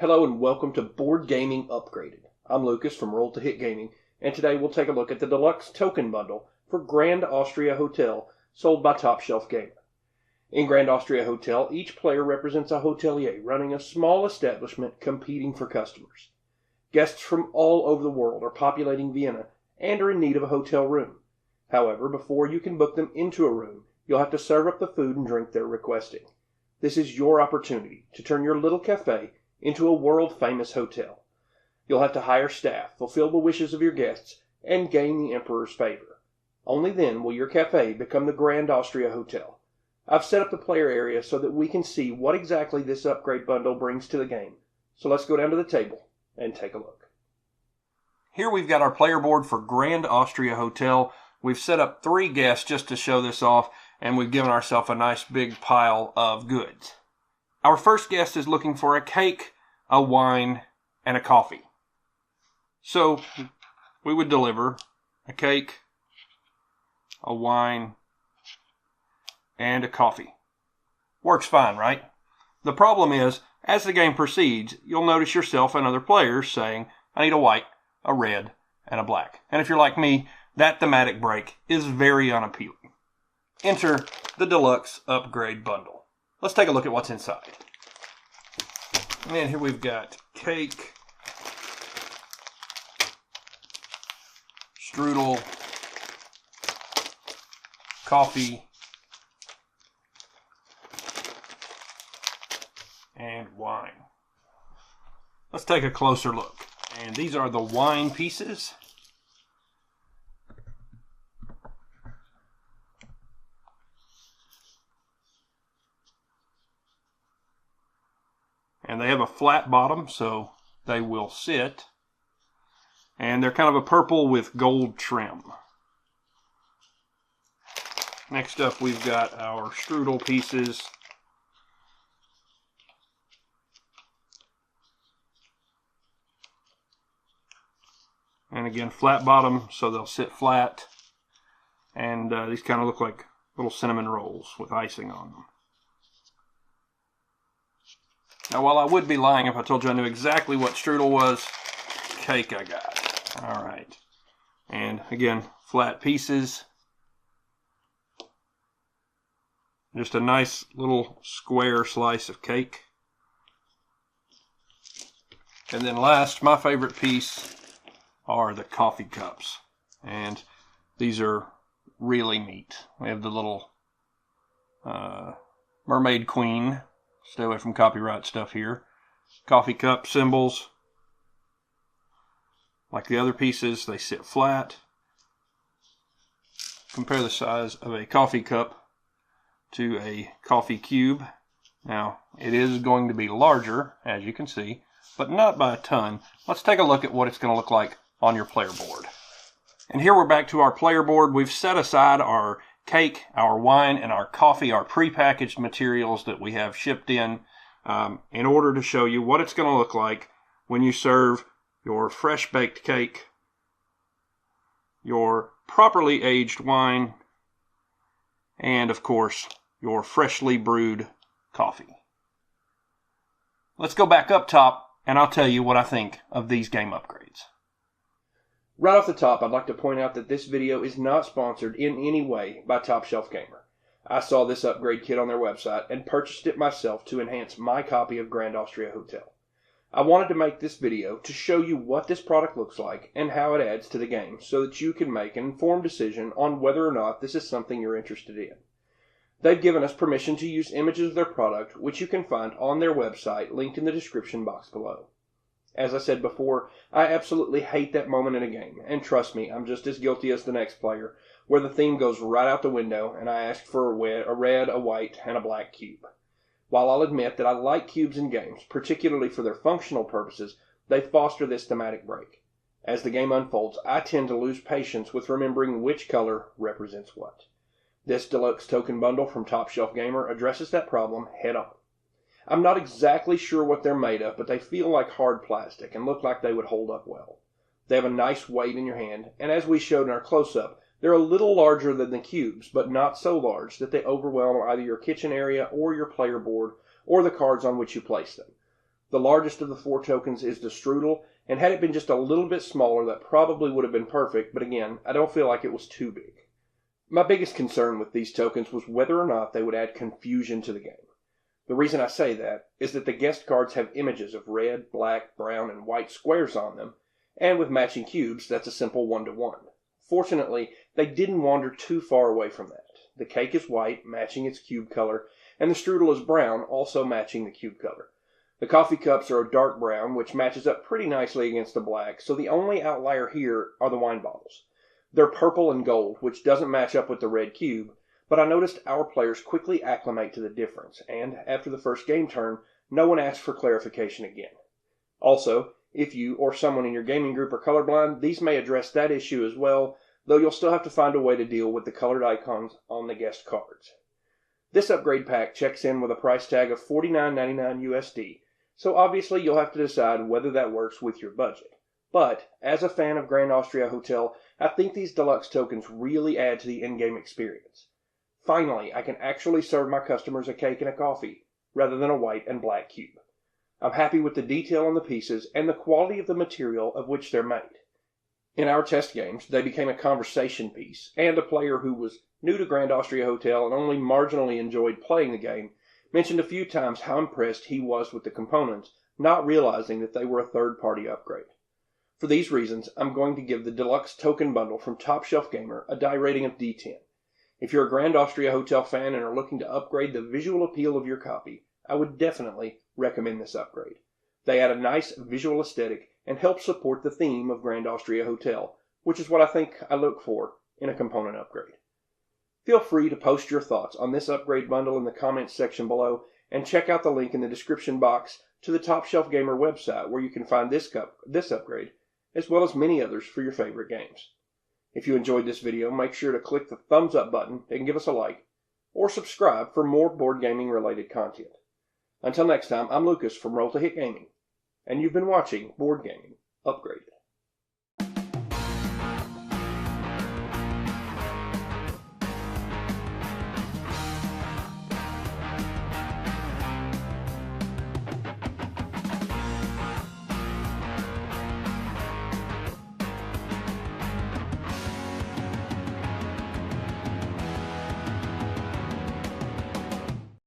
Hello and welcome to Board Gaming Upgraded. I'm Lucas from Roll to Hit Gaming, and today we'll take a look at the Deluxe Token Bundle for Grand Austria Hotel, sold by Top Shelf Gamer. In Grand Austria Hotel, each player represents a hotelier running a small establishment competing for customers. Guests from all over the world are populating Vienna and are in need of a hotel room. However, before you can book them into a room, you'll have to serve up the food and drink they're requesting. This is your opportunity to turn your little cafe into a world-famous hotel. You'll have to hire staff, fulfill the wishes of your guests, and gain the Emperor's favor. Only then will your cafe become the Grand Austria Hotel. I've set up the player area so that we can see what exactly this upgrade bundle brings to the game. So let's go down to the table and take a look. Here we've got our player board for Grand Austria Hotel. We've set up 3 guests just to show this off, and we've given ourselves a nice big pile of goods. Our first guest is looking for a cake, a wine, and a coffee. So we would deliver a cake, a wine, and a coffee. Works fine, right? The problem is, as the game proceeds, you'll notice yourself and other players saying, I need a white, a red, and a black. And if you're like me, that thematic break is very unappealing. Enter the Deluxe Upgrade Bundle. Let's take a look at what's inside. And here we've got cake, strudel, coffee, and wine. Let's take a closer look. And these are the wine pieces. And they have a flat bottom, so they will sit. And they're kind of a purple with gold trim. Next up, we've got our strudel pieces. And again, flat bottom, so they'll sit flat. And these kind of look like little cinnamon rolls with icing on them. Now, while I would be lying if I told you I knew exactly what strudel was, cake I got. All right. And again, flat pieces. Just a nice little square slice of cake. And then last, my favorite piece are the coffee cups. And these are really neat. We have the little mermaid queen. Stay away from copyright stuff here. Coffee cup symbols. Like the other pieces, they sit flat. Compare the size of a coffee cup to a coffee cube. Now, it is going to be larger, as you can see, but not by a ton. Let's take a look at what it's going to look like on your player board. And here we're back to our player board. We've set aside our cake, our wine, and our coffee, our prepackaged materials that we have shipped in order to show you what it's going to look like when you serve your fresh baked cake, your properly aged wine, and of course, your freshly brewed coffee. Let's go back up top and I'll tell you what I think of these game upgrades. Right off the top, I'd like to point out that this video is not sponsored in any way by Top Shelf Gamer. I saw this upgrade kit on their website and purchased it myself to enhance my copy of Grand Austria Hotel. I wanted to make this video to show you what this product looks like and how it adds to the game so that you can make an informed decision on whether or not this is something you're interested in. They've given us permission to use images of their product, which you can find on their website linked in the description box below. As I said before, I absolutely hate that moment in a game, and trust me, I'm just as guilty as the next player, where the theme goes right out the window and I ask for a red, a white, and a black cube. While I'll admit that I like cubes in games, particularly for their functional purposes, they foster this thematic break. As the game unfolds, I tend to lose patience with remembering which color represents what. This Deluxe Token Bundle from Top Shelf Gamer addresses that problem head on. I'm not exactly sure what they're made of, but they feel like hard plastic and look like they would hold up well. They have a nice weight in your hand, and as we showed in our close-up, they're a little larger than the cubes, but not so large that they overwhelm either your kitchen area or your player board or the cards on which you place them. The largest of the 4 tokens is the Strudel, and had it been just a little bit smaller, that probably would have been perfect, but again, I don't feel like it was too big. My biggest concern with these tokens was whether or not they would add confusion to the game. The reason I say that is that the guest cards have images of red, black, brown, and white squares on them, and with matching cubes, that's a simple 1-to-1. Fortunately, they didn't wander too far away from that. The cake is white, matching its cube color, and the strudel is brown, also matching the cube color. The coffee cups are a dark brown, which matches up pretty nicely against the black, so the only outlier here are the wine bottles. They're purple and gold, which doesn't match up with the red cube, but I noticed our players quickly acclimate to the difference, and after the first game turn, no one asked for clarification again. Also, if you or someone in your gaming group are colorblind, these may address that issue as well, though you'll still have to find a way to deal with the colored icons on the guest cards. This upgrade pack checks in with a price tag of $49.99 USD, so obviously you'll have to decide whether that works with your budget. But, as a fan of Grand Austria Hotel, I think these deluxe tokens really add to the in-game experience. Finally, I can actually serve my customers a cake and a coffee, rather than a white and black cube. I'm happy with the detail on the pieces and the quality of the material of which they're made. In our test games, they became a conversation piece, and a player who was new to Grand Austria Hotel and only marginally enjoyed playing the game mentioned a few times how impressed he was with the components, not realizing that they were a third-party upgrade. For these reasons, I'm going to give the Deluxe Token Bundle from Top Shelf Gamer a die rating of D10. If you're a Grand Austria Hotel fan and are looking to upgrade the visual appeal of your copy, I would definitely recommend this upgrade. They add a nice visual aesthetic and help support the theme of Grand Austria Hotel, which is what I think I look for in a component upgrade. Feel free to post your thoughts on this upgrade bundle in the comments section below, and check out the link in the description box to the Top Shelf Gamer website where you can find this upgrade, as well as many others for your favorite games. If you enjoyed this video, make sure to click the thumbs up button and give us a like, or subscribe for more board gaming related content. Until next time, I'm Lucas from Roll to Hit Gaming, and you've been watching Board Gaming Upgraded.